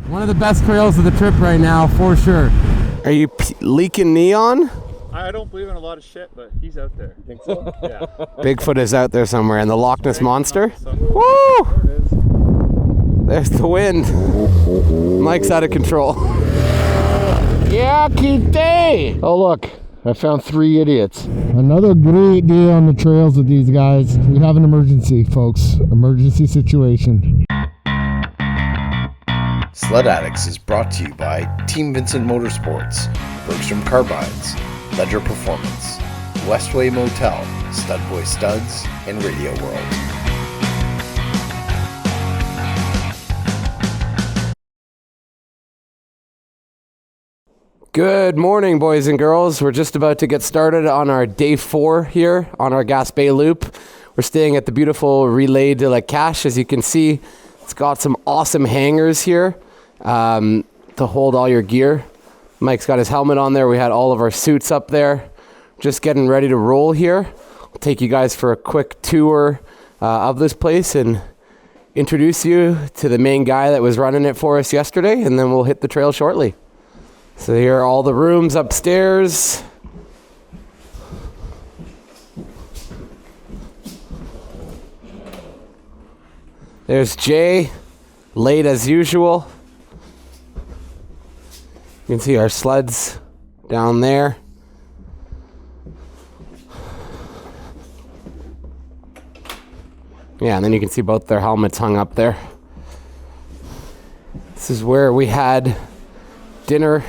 One of the best trails of the trip right now, for sure. Are you leaking neon? I don't believe in a lot of shit, but he's out there. You think so? Yeah. Bigfoot is out there somewhere, and the Loch Ness Monster. Woo! There it is. There's the wind. Mike's out of control. Yeah, keep day. Oh look, I found 3 idiots. Another great day on the trails with these guys. We have an emergency, folks. Emergency situation. Sled Addicts is brought to you by Team Vincent Motorsports, Bergstrom Carbines, Ledger Performance, Westway Motel, Studboy Studs, and Radio World. Good morning, boys and girls. We're just about to get started on our day 4 here on our Gaspe loop. We're staying at the beautiful Relais La Cache. As you can see, it's got some awesome hangers here to hold all your gear. Mike's got his helmet on there. We had all of our suits up there. Just getting ready to roll here. I'll take you guys for a quick tour of this place and introduce you to the main guy that was running it for us yesterday, and then we'll hit the trail shortly. So here are all the rooms upstairs. There's Jay, late as usual. You can see our sleds down there. Yeah, and then you can see both their helmets hung up there. This is where we had dinner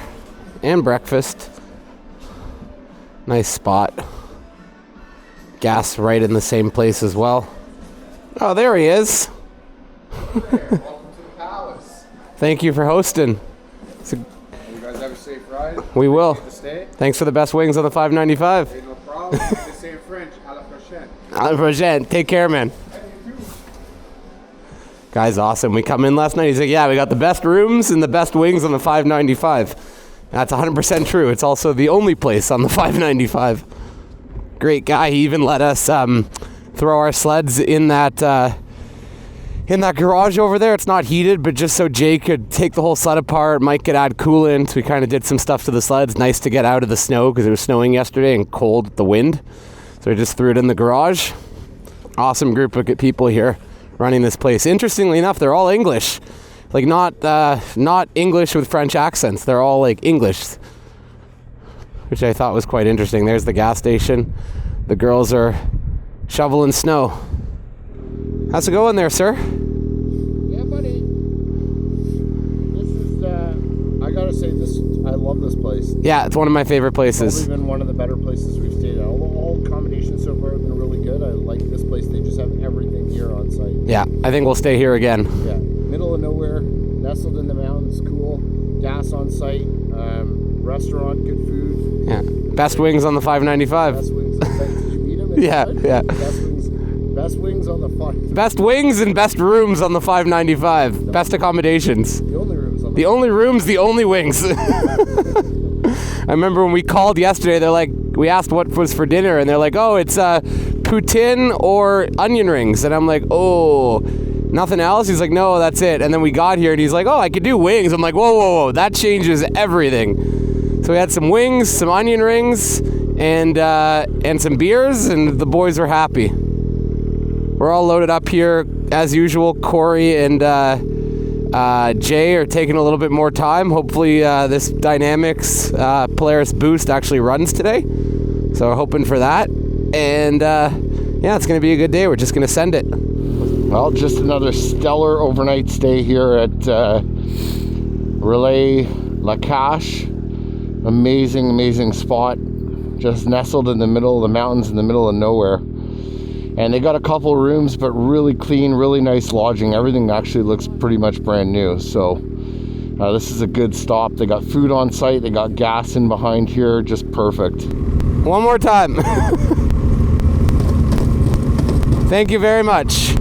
and breakfast. Nice spot. Gas right in the same place as well. Oh, there he is. Welcome to the palace. Thank you for hosting. You guys have a safe ride? We will. Stay? Thanks for the best wings on the 595. Hey, no problem. They say in French, à la prochaine. À la prochaine. Take care, man. Guy's awesome. We come in last night. He's like, yeah, we got the best rooms and the best wings on the 595. That's 100% true. It's also the only place on the 595. Great guy. He even let us throw our sleds in that garage over there. It's not heated, but just so Jay could take the whole sled apart. Mike could add coolant. We kind of did some stuff to the sleds. Nice to get out of the snow because it was snowing yesterday and cold with the wind. So we just threw it in the garage. Awesome group of people here running this place. Interestingly enough, they're all English. Like not English with French accents. They're all like English, which I thought was quite interesting. There's the gas station. The girls are shoveling snow. How's it going there, sir? Yeah, buddy. This is, I gotta say, I love this place. Yeah, it's one of my favorite places. Probably been one of the better places we've stayed at. All accommodations so far have been really good. I like this place. They just have everything here on site. Yeah, I think we'll stay here again. Yeah, middle of nowhere, nestled in the mountains, cool. Gas on site, restaurant, good food. Yeah, best wings on the 595. Best wings on site. Did you meet him? Yeah. Best wings on the 595. Best wings and best rooms on the 595. Best accommodations. The only rooms on the only rooms, the only wings. I remember when we called yesterday, they're like, we asked what was for dinner, and they're like, oh, it's poutine or onion rings. And I'm like, oh, nothing else? He's like, no, that's it. And then we got here, and he's like, oh, I could do wings. I'm like, whoa, that changes everything. So we had some wings, some onion rings, and some beers, and the boys were happy. We're all loaded up here as usual. Corey and Jay are taking a little bit more time. Hopefully this Dynamics Polaris Boost actually runs today. So we're hoping for that. And yeah, it's going to be a good day. We're just going to send it. Well, just another stellar overnight stay here at Relais La Cache. Amazing spot. Just nestled in the middle of the mountains in the middle of nowhere. And they got a couple rooms, but really clean, really nice lodging. Everything actually looks pretty much brand new. So this is a good stop. They got food on site. They got gas in behind here. Just perfect. One more time. Thank you very much.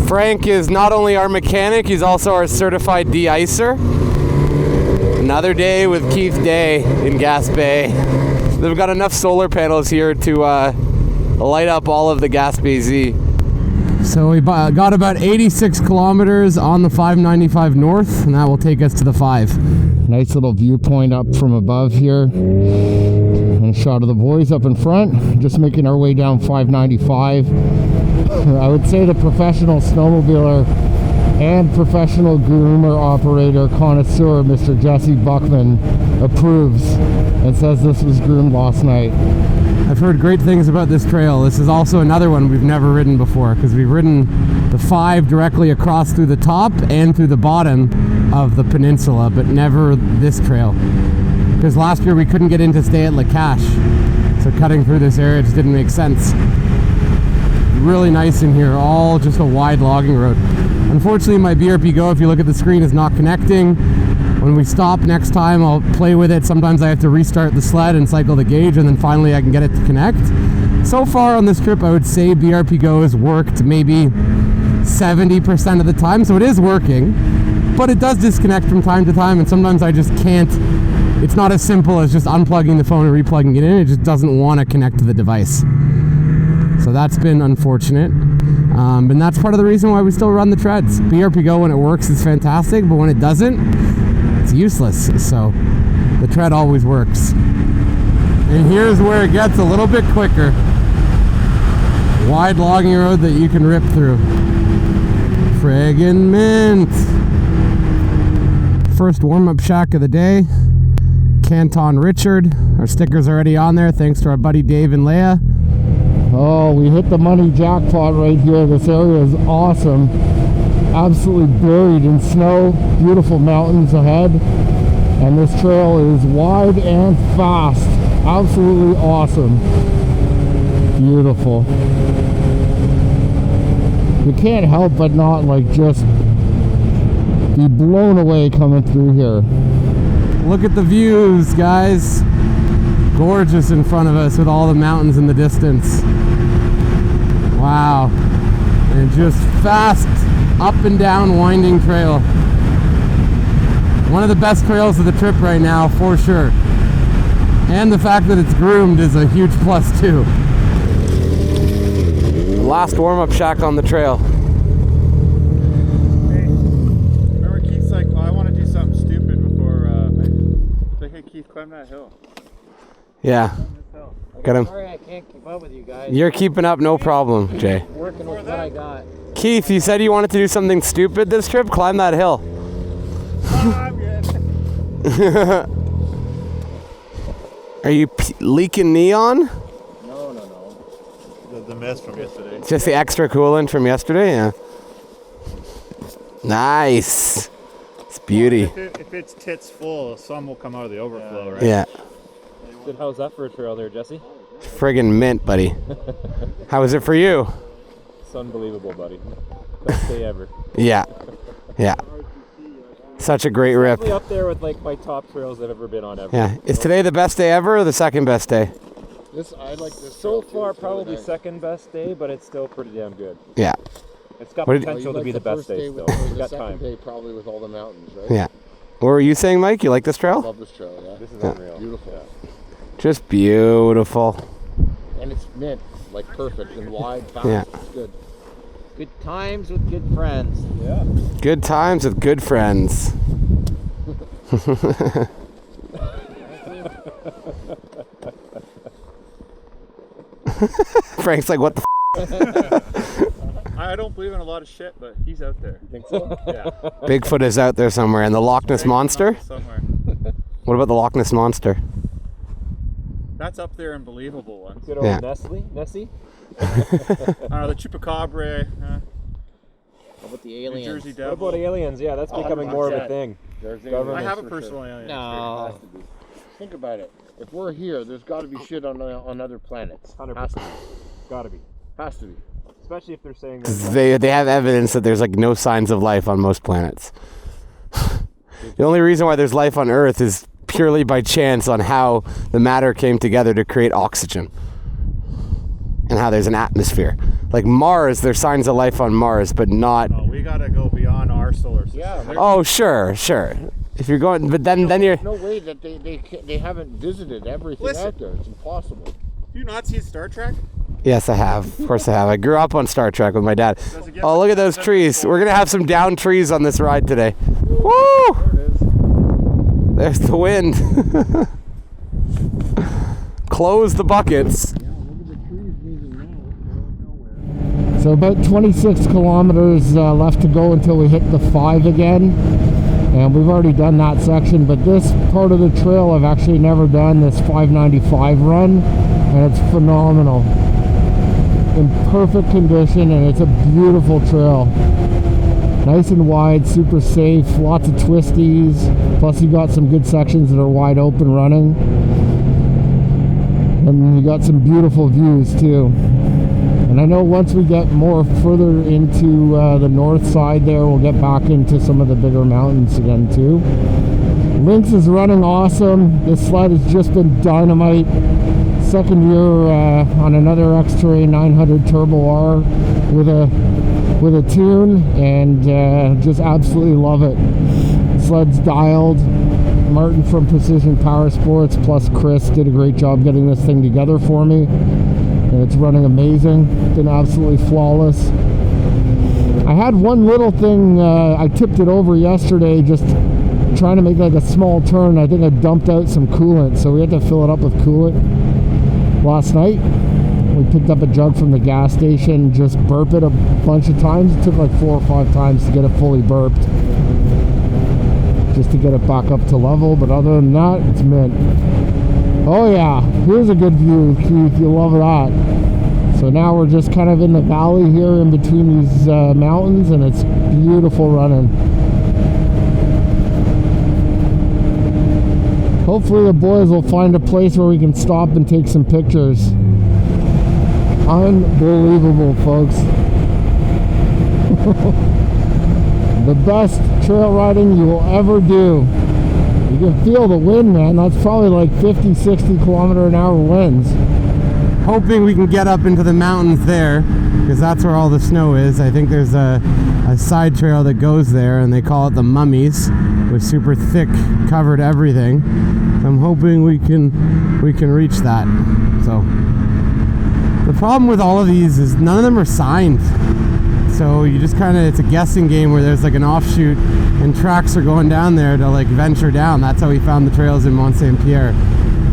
Frank is not only our mechanic, he's also our certified de-icer. Another day with Keith Day in Gaspé. They've got enough solar panels here to light up all of the Gaspésie. So we got about 86 kilometers on the 595 north, and that will take us to the 5. Nice little viewpoint up from above here. And a shot of the boys up in front, just making our way down 595. I would say the professional snowmobiler and professional groomer operator connoisseur, Mr. Jesse Buckman, approves and says this was groomed last night. I've heard great things about this trail. This is also another one we've never ridden before, because we've ridden the 5 directly across through the top and through the bottom of the peninsula, but never this trail. Because last year we couldn't get in to stay at La Cache, so cutting through this area just didn't make sense. Really nice in here, all just a wide logging road. Unfortunately, my BRP Go, if you look at the screen, is not connecting. When we stop next time, I'll play with it. Sometimes I have to restart the sled and cycle the gauge, and then finally I can get it to connect. So far on this trip, I would say BRP Go has worked maybe 70% of the time, so it is working, but it does disconnect from time to time, and sometimes I just can't. It's not as simple as just unplugging the phone and replugging it in. It just doesn't want to connect to the device. So that's been unfortunate. And that's part of the reason why we still run the treads. BRP Go, when it works, is fantastic, but when it doesn't, it's useless. So the tread always works. And here's where it gets a little bit quicker. Wide logging road that you can rip through. Friggin' mint. First warm-up shack of the day. Canton Richard. Our sticker's already on there, thanks to our buddy Dave and Leia. Oh, we hit the money jackpot right here. This area is awesome. Absolutely buried in snow. Beautiful mountains ahead. And this trail is wide and fast. Absolutely awesome. Beautiful. You can't help but not just be blown away coming through here. Look at the views, guys. Gorgeous in front of us with all the mountains in the distance. Wow. And just fast up and down winding trail. One of the best trails of the trip right now, for sure. And the fact that it's groomed is a huge plus too. Last warm-up shack on the trail. Hey, remember Keith's like, well, I want to do something stupid before I hey Keith, climb that hill. Yeah. Got him. Sorry I can't keep up with you guys. You're keeping up, no problem, Jay. Working with what I got. Keith, you said you wanted to do something stupid this trip? Climb that hill. Oh, I'm good. Are you leaking neon? No. The mess from yesterday. Just the extra coolant from yesterday? Yeah. Nice. It's beauty. If it's tits full, some will come out of the overflow, right? Yeah. Good, how's that for a trail there, Jesse? Friggin' mint, buddy. How was it for you? It's unbelievable, buddy. Best day ever. Yeah. Yeah. Such a great rip. Probably up there with my top trails I've ever been on ever. Yeah. Is today the best day ever or the second best day? I like this. So far, probably second best day, but it's still pretty damn good. Yeah. It's got What did- potential to be the best day still. The We've got second time. day probably with all the mountains, right? Yeah. What were you saying, Mike? You like this trail? Love this trail, yeah. This is unreal. Beautiful. Just beautiful. And it's mint, perfect and wide, fast. Yeah. It's good. Good times with good friends. Yeah. Good times with good friends. Frank's like, what the I don't believe in a lot of shit, but he's out there. You think so? Yeah. Bigfoot is out there somewhere. And the Loch Ness Monster? Somewhere. What about the Loch Ness Monster? That's up there in believable ones. Good old Yeah. Nessie. I don't know, the Chupacabra, How about the New aliens? Jersey What Devil. about aliens? Yeah, that's becoming more of a thing. There's I Government. have a personal alien. No. Think about it. If we're here, there's got to be shit on other planets. 100%. Has to be. Gotta be. Has to be. Especially if they're saying They have evidence that there's no signs of life on most planets. The only reason why there's life on Earth is purely by chance on how the matter came together to create oxygen. And how there's an atmosphere. Like Mars, there's signs of life on Mars, but not... No, we gotta go beyond our solar system. Yeah. Oh, sure. If you're going... But then you're... No way that they haven't visited everything Listen. out there. It's impossible. Do you not see Star Trek? Yes, I have. Of course I have. I grew up on Star Trek with my dad. Oh, look at those trees. We're going to have some downed trees on this ride today. Woo! There's the wind. Close the buckets. So about 26 kilometers left to go until we hit the 5 again. And we've already done that section, but this part of the trail I've actually never done, this 595 run, and it's phenomenal. In perfect condition, and it's a beautiful trail. Nice and wide, super safe, lots of twisties, plus you got some good sections that are wide open running. And you got some beautiful views too. And I know once we get more further into the north side there, we'll get back into some of the bigger mountains again too. Lynx is running awesome. This sled has just been dynamite. Second year on another X-Terrain 900 Turbo R with a tune, and just absolutely love it. Sled's dialed. Martin from Precision Power Sports plus Chris did a great job getting this thing together for me, and it's running amazing. It's been absolutely flawless. I had one little thing, I tipped it over yesterday just trying to make like a small turn. I think I dumped out some coolant, so we had to fill it up with coolant last night. We picked up a jug from the gas station, just burp it a bunch of times. It took like 4 or 5 times to get it fully burped, just to get it back up to level, but other than that, it's mint. Oh yeah, here's a good view, Keith, you'll love that. So now we're just kind of in the valley here in between these mountains, and it's beautiful running. Hopefully the boys will find a place where we can stop and take some pictures. Unbelievable, folks. The best trail riding you will ever do. You can feel the wind, man. That's probably like 50, 60 kilometer an hour winds. Hoping we can get up into the mountains there, because that's where all the snow is. I think there's a side trail that goes there, and they call it the Mummies, with super thick covered everything. So I'm hoping we can reach that. So the problem with all of these is none of them are signed. So you just kind of, it's a guessing game where there's like an offshoot and tracks are going down there to like venture down. That's how we found the trails in Mont Saint-Pierre.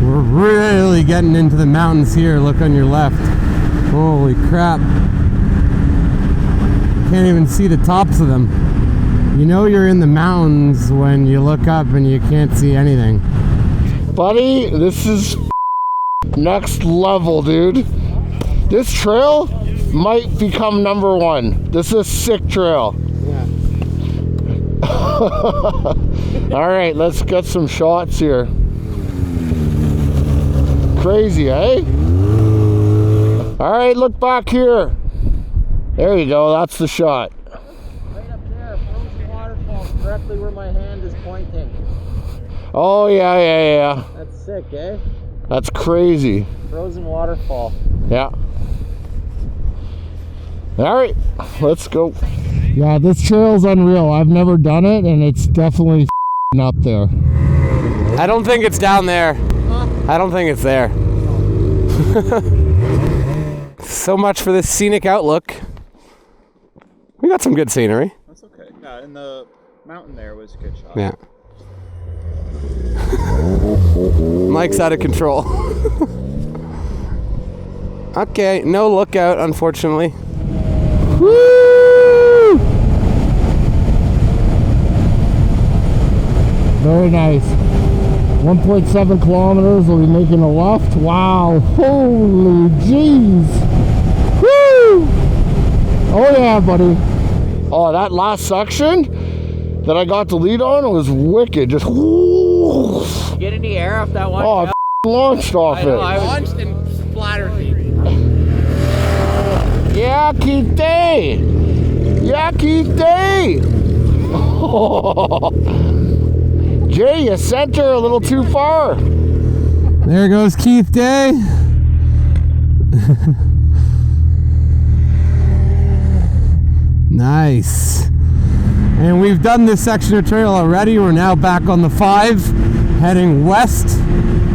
We're really getting into the mountains here. Look on your left. Holy crap. Can't even see the tops of them. You know you're in the mountains when you look up and you can't see anything. Buddy, this is next level, dude. This trail might become number 1. This is a sick trail. Yeah. All right, let's get some shots here. Crazy, eh? All right, look back here. There you go, that's the shot. Right up there, frozen waterfall, directly where my hand is pointing. Oh, yeah. That's sick, eh? That's crazy. Frozen waterfall. Yeah. All right, let's go. Yeah, this trail's unreal. I've never done it, and it's definitely up there. I don't think it's down there. I don't think it's there. So much for this scenic outlook. We got some good scenery. That's okay. Yeah, and the mountain there was a good shot. Yeah. Mike's out of control. Okay, no lookout, unfortunately. Woo! Very nice. 1.7 kilometers, we'll be making a left. Wow, holy jeez. Woo! Oh yeah, buddy. Oh, that last section that I got the lead on was wicked. Just whoo. Get in the air off that one. Oh, I launched off it. I launched and splattered me. Yucky day! Yucky day! Oh. Jay, you sent her a little too far. There goes Keith Day. Nice. And we've done this section of trail already. We're now back on the 5, heading west.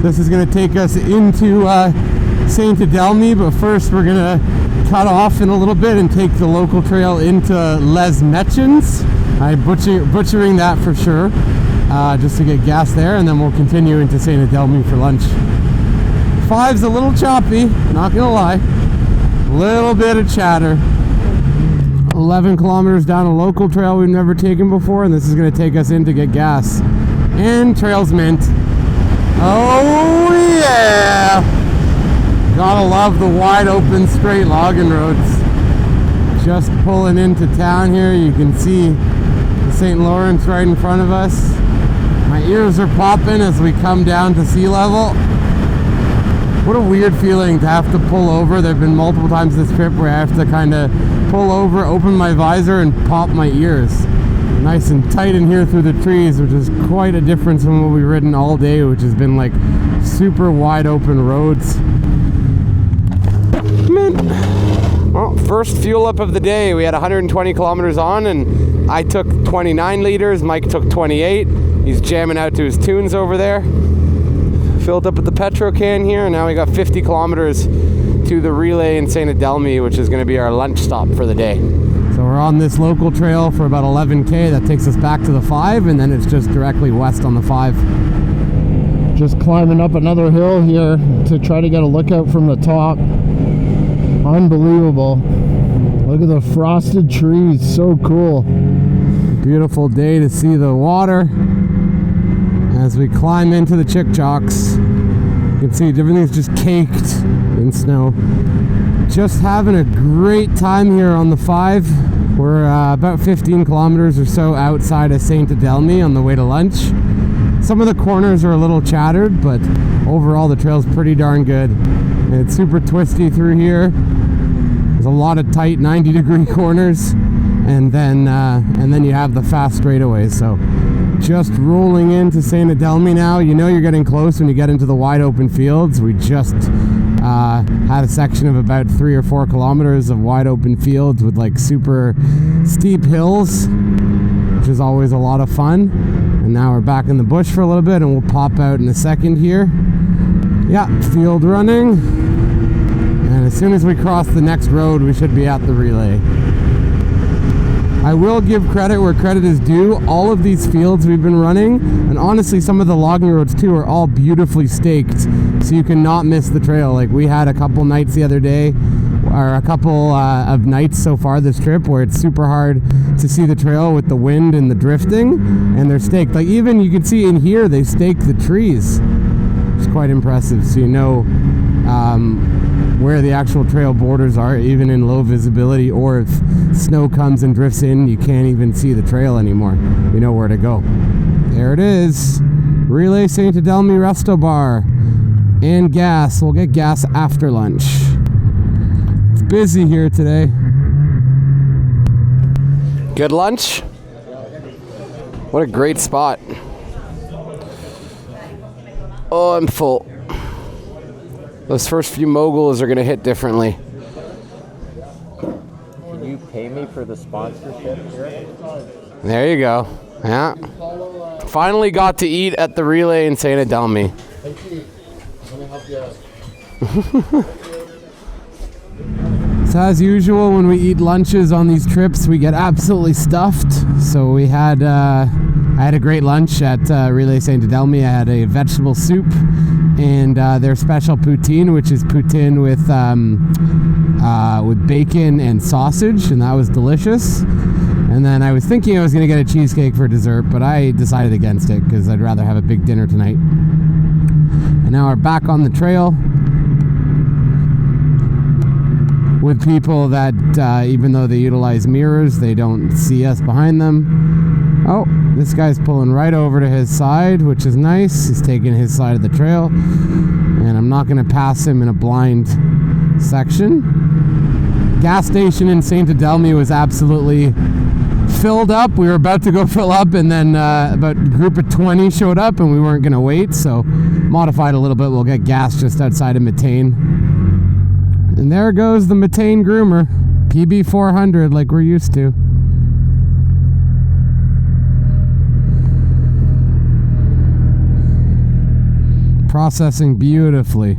This is going to take us into Saint-Adelme, but first we're gonna cut off in a little bit and take the local trail into Les Metchins. I'm butchering that for sure, just to get gas there, and then we'll continue into Saint-Adelme for lunch. 5's a little choppy, not gonna lie. Little bit of chatter. 11 kilometers down a local trail we've never taken before, and this is gonna take us in to get gas. And trails mint. Oh yeah! Gotta love the wide open straight logging roads. Just pulling into town here, you can see the St. Lawrence right in front of us. My ears are popping as we come down to sea level. What a weird feeling to have to pull over. There have been multiple times this trip where I have to kind of pull over, open my visor, and pop my ears. Nice and tight in here through the trees, which is quite a difference from what we've ridden all day, which has been like super wide open roads. Well, first fuel up of the day. We had 120 kilometers on, and I took 29 liters. Mike took 28. He's jamming out to his tunes over there. Filled up at the Petro can here, and now we got 50 kilometers to the Relais in Saint-Adelme, which is going to be our lunch stop for the day. So we're on this local trail for about 11K. That takes us back to the 5, and then it's just directly west on the 5. Just climbing up another hill here to try to get a lookout from the top. Unbelievable. Look at the frosted trees, so cool. Beautiful day to see the water. As we climb into the Chick-Chocks, you can see everything's just caked in snow. Just having a great time here on the 5. We're about 15 kilometers or so outside of Saint-Adelme on the way to lunch. Some of the corners are a little chattered, but overall the trail's pretty darn good. And it's super twisty through here. There's a lot of tight 90-degree corners, and then you have the fast straightaways. So just rolling into Saint-Adelme now. You know you're getting close when you get into the wide open fields. We just had a section of about 3 or 4 kilometers of wide open fields with like super steep hills, which is always a lot of fun. And now we're back in the bush for a little bit, and we'll pop out in a second here. Yeah, field running. And as soon as we cross the next road, we should be at the Relais. I will give credit where credit is due. All of these fields we've been running, and honestly some of the logging roads too, are all beautifully staked, so you cannot miss the trail. Like we had a couple nights the other day, or a couple of nights so far this trip, where it's super hard to see the trail with the wind and the drifting, and they're staked. Like even you can see in here, they staked the trees. It's quite impressive, so you know where the actual trail borders are, even in low visibility, or if snow comes and drifts in, you can't even see the trail anymore. You know where to go. There it is. Relais Saint-Adelme Resto Bar. And gas. We'll get gas after lunch. It's busy here today. Good lunch? What a great spot. Oh, I'm full. Those first few moguls are going to hit differently. Can you pay me for the sponsorship here? There you go. Yeah. Finally got to eat at the Relais in Saint-Adelme. Thank you. Let me help you out. So as usual, when we eat lunches on these trips, we get absolutely stuffed. So we had, I had a great lunch at Relais Saint-Adelme. I had a vegetable soup and their special poutine, which is poutine with bacon and sausage, and that was delicious. And then I was thinking I was going to get a cheesecake for dessert, but I decided against it because I'd rather have a big dinner tonight. And now we're back on the trail with people that, even though they utilize mirrors, they don't see us behind them. Oh, this guy's pulling right over to his side, which is nice. He's taking his side of the trail, and I'm not going to pass him in a blind section. Gas station in Saint-Adelme was absolutely filled up. We were about to go fill up, and then about a group of 20 showed up, and we weren't going to wait, so modified a little bit. We'll get gas just outside of Matane. And there goes the Matane groomer, PB400 like we're used to. Processing beautifully.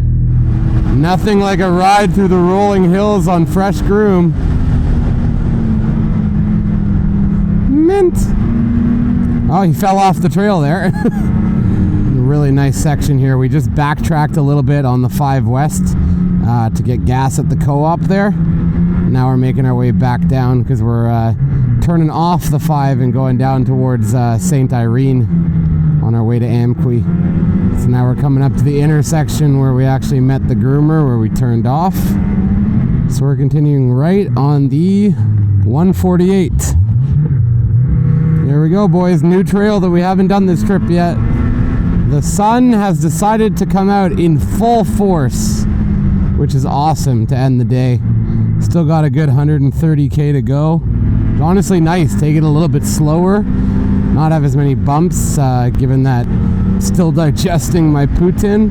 Nothing like a ride through the rolling hills on fresh groom. Mint. Oh, he fell off the trail there. Really nice section here. We just backtracked a little bit on the 5 West to get gas at the co-op there. Now we're making our way back down because we're turning off the 5 and going down towards St. Irene on our way to Amqui. So now we're coming up to the intersection where we actually met the groomer, where we turned off. So we're continuing right on the 148. Here we go, boys. New trail that we haven't done this trip yet. The sun has decided to come out in full force, which is awesome to end the day. Still got a good 130k to go. It's honestly nice, take it a little bit slower, not have as many bumps, given that still digesting my poutine.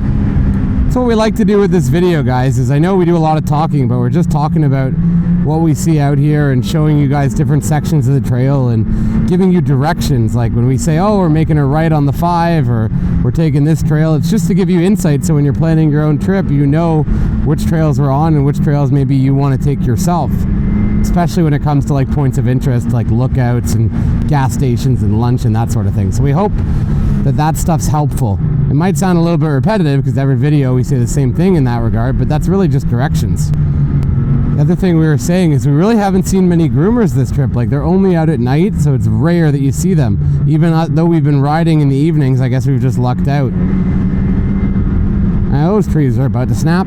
That's what we like to do with this video, guys, is I know we do a lot of talking, but we're just talking about what we see out here and showing you guys different sections of the trail and giving you directions. Like when we say, oh, we're making a right on the 5 or we're taking this trail, it's just to give you insight so when you're planning your own trip, you know which trails we're on and which trails maybe you want to take yourself. Especially when it comes to like points of interest like lookouts and gas stations and lunch and that sort of thing. So we hope that that stuff's helpful. It might sound a little bit repetitive because every video we say the same thing in that regard, but that's really just directions. The other thing we were saying is we really haven't seen many groomers this trip. Like, they're only out at night, so it's rare that you see them. Even though we've been riding in the evenings, I guess we've just lucked out. Those trees are about to snap.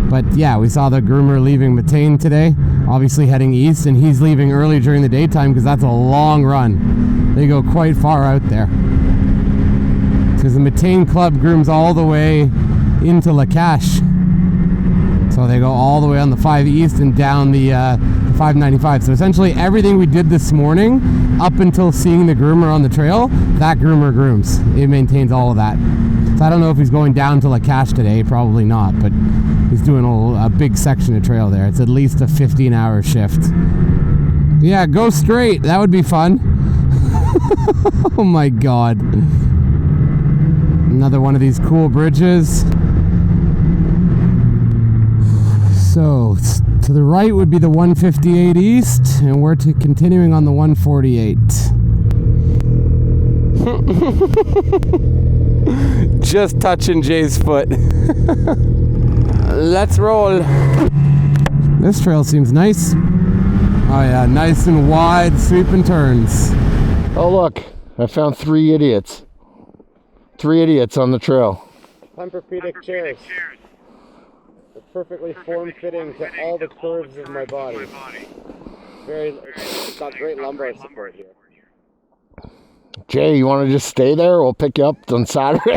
But yeah, we saw the groomer leaving Matane today, obviously heading east, and he's leaving early during the daytime because that's a long run. They go quite far out there. Because the Matane Club grooms all the way into La Cache. So they go all the way on the 5 East and down the 595. So essentially everything we did this morning, up until seeing the groomer on the trail, that groomer grooms. It maintains all of that. So I don't know if he's going down to La Cache today, probably not, but he's doing a big section of trail there. It's at least a 15-hour shift. Yeah, go straight. That would be fun. Oh my God. Another one of these cool bridges. So to the right would be the 158 East, and we're continuing on the 148. Just touching Jay's foot. Let's roll. This trail seems nice. Oh yeah, nice and wide, sweeping turns. Oh look, I found 3 idiots. 3 idiots on the trail. Tempur-Pedic chairs. They're perfectly form-fitting to all the curves of my body. It's got great lumbar support here. Jay, you want to just stay there? We'll pick you up on Saturday.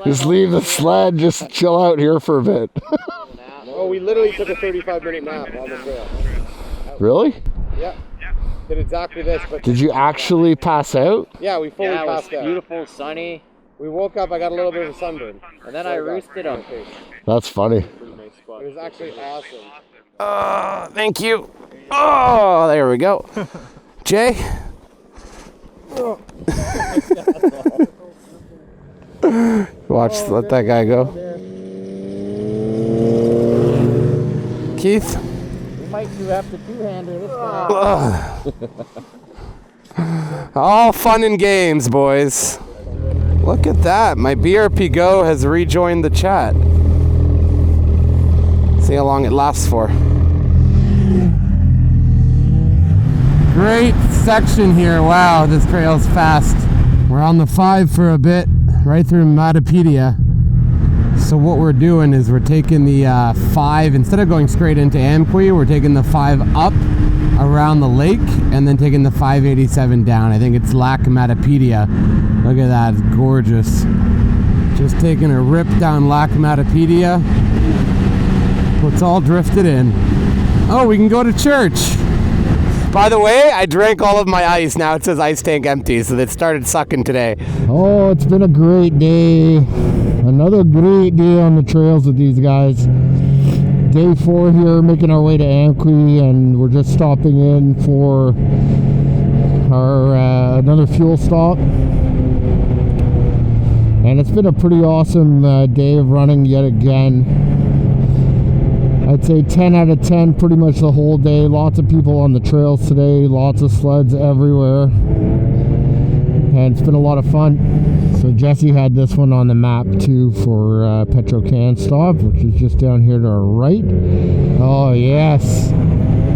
Just leave the sled, just chill out here for a bit. Oh, we literally took a 35-minute nap on the trail. Really? Yeah. Did exactly this. But did you actually pass out? Yeah, we fully passed out. It was beautiful, sunny. We woke up, I got a little bit of a sunburn. And then I roosted him. That's funny. It was actually awesome. Thank you. Oh, there we go. Jay? Let that guy go. Keith? We might have to two-hander this time. All fun and games, boys. Look at that. My BRP Go has rejoined the chat. See how long it lasts for. Great section here. Wow, this trail's fast. We're on the 5 for a bit, right through Matapedia. So what we're doing is we're taking the 5, instead of going straight into Amqui, we're taking the 5 up around the lake and then taking the 587 down. I think it's Lac Matapedia. Look at that, it's gorgeous. Just taking a rip down Lac Matapedia. It's all drifted in. Oh, we can go to church. By the way, I drank all of my ice. Now it says ice tank empty, so it started sucking today. Oh, it's been a great day. Another great day on the trails with these guys. Day 4 here, making our way to Amqui, and we're just stopping in for our another fuel stop. And And it's been a pretty awesome day of running yet again. I'd say 10 out of 10 pretty much the whole day. Lots of people on the trails today, lots of sleds everywhere, and it's been a lot of fun. So Jesse had this one on the map too for Petro Can Stop, which is just down here to our right. Oh yes,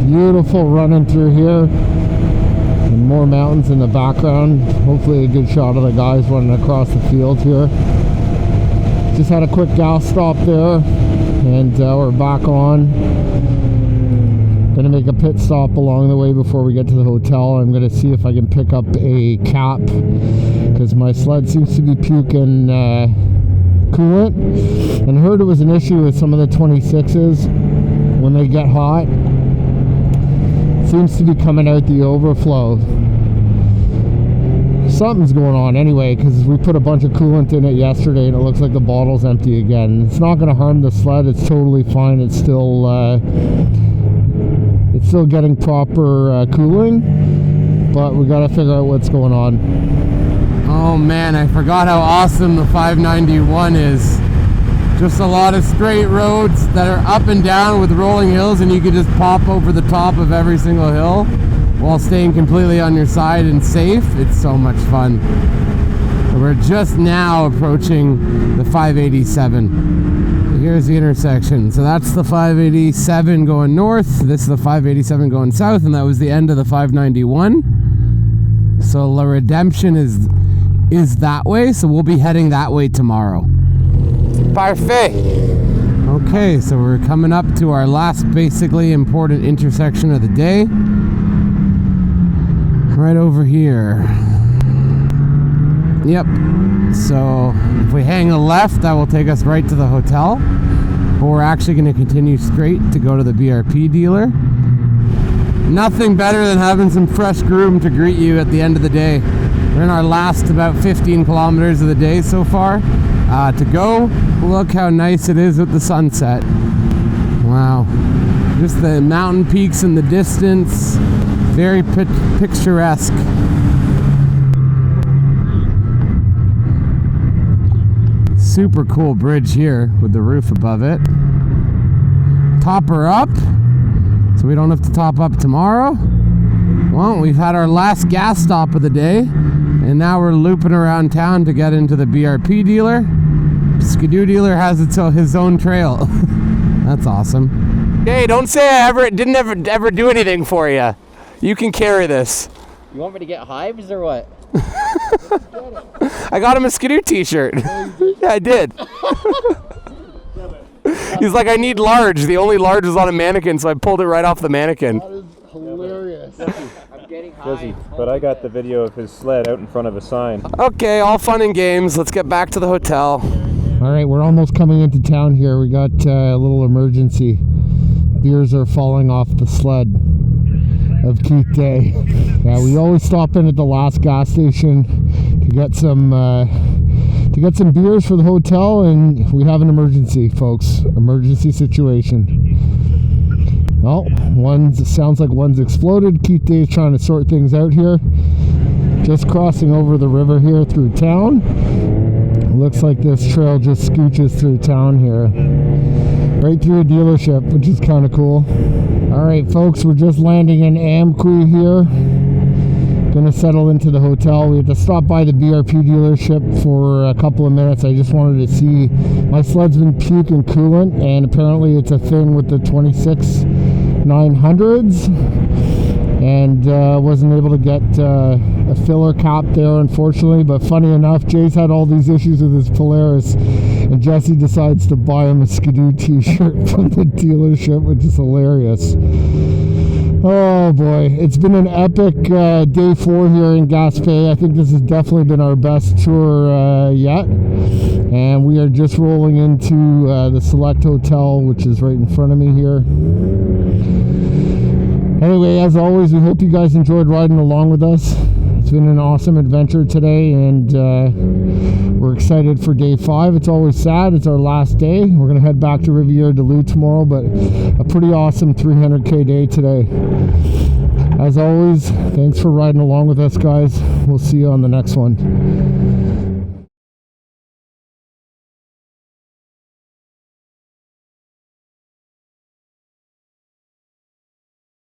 beautiful running through here, and more mountains in the background. Hopefully a good shot of the guys running across the field here. Just had a quick gas stop there, and we're back on. Gonna make a pit stop along the way before we get to the hotel. I'm gonna see if I can pick up a cap, because my sled seems to be puking coolant, and I heard it was an issue with some of the 26s when they get hot. It seems to be coming out the overflow. Something's going on anyway, because we put a bunch of coolant in it yesterday and it looks like the bottle's empty again. It's not going to harm the sled, it's totally fine. It's still getting proper cooling, but we got to figure out what's going on. Oh man, I forgot how awesome the 591 is. Just a lot of straight roads that are up and down with rolling hills, and you can just pop over the top of every single hill while staying completely on your side and safe. It's so much fun. We're just now approaching the 587. Here's the intersection. So that's the 587 going north. This is the 587 going south, and that was the end of the 591. So La Redemption is that way, so we'll be heading that way tomorrow. Parfait. Okay, so we're coming up to our last basically important intersection of the day. Right over here. Yep. So if we hang a left, that will take us right to the hotel. But we're actually going to continue straight to go to the BRP dealer. Nothing better than having some fresh groom to greet you at the end of the day. We're in our last about 15 kilometers of the day so far to go. Look how nice it is with the sunset. Wow. Just the mountain peaks in the distance. Very picturesque. Super cool bridge here with the roof above it. Top her up so we don't have to top up tomorrow. Well, we've had our last gas stop of the day, and now we're looping around town to get into the BRP dealer. Skidoo dealer has his own trail. That's awesome. Hey, don't say I didn't ever do anything for you. You can carry this. You want me to get hives or what? I got him a Skidoo t-shirt. Yeah, I did. He's like, I need large. The only large was on a mannequin, so I pulled it right off the mannequin. That is hilarious. I'm getting hives. But I got the video of his sled out in front of a sign. Okay, all fun and games. Let's get back to the hotel. All right, we're almost coming into town here. We got a little emergency. Beers are falling off the sled of Keith Day. Yeah, we always stop in at the last gas station to get some beers for the hotel, and we have an emergency, folks. Emergency situation. Well, sounds like one's exploded. Keith Day is trying to sort things out here. Just crossing over the river here through town. Looks like this trail just scooches through town here. Right through a dealership, which is kind of cool. Alright folks, we're just landing in Amqui here. Gonna settle into the hotel. We have to stop by the BRP dealership for a couple of minutes. I just wanted to see, my sled's been puking coolant, and apparently it's a thing with the 26-900s, and wasn't able to get a filler cap there, unfortunately. But funny enough, Jay's had all these issues with his Polaris, and Jesse decides to buy him a Skidoo t-shirt from the dealership, which is hilarious. Oh boy, it's been an epic day 4 here in Gaspé. I think this has definitely been our best tour yet, and we are just rolling into the Select Hotel, which is right in front of me here. Anyway, as always, we hope you guys enjoyed riding along with us. It's been an awesome adventure today, and we're excited for day 5. It's always sad. It's our last day. We're going to head back to Rivière-du-Loup tomorrow, but a pretty awesome 300k day today. As always, thanks for riding along with us, guys. We'll see you on the next one.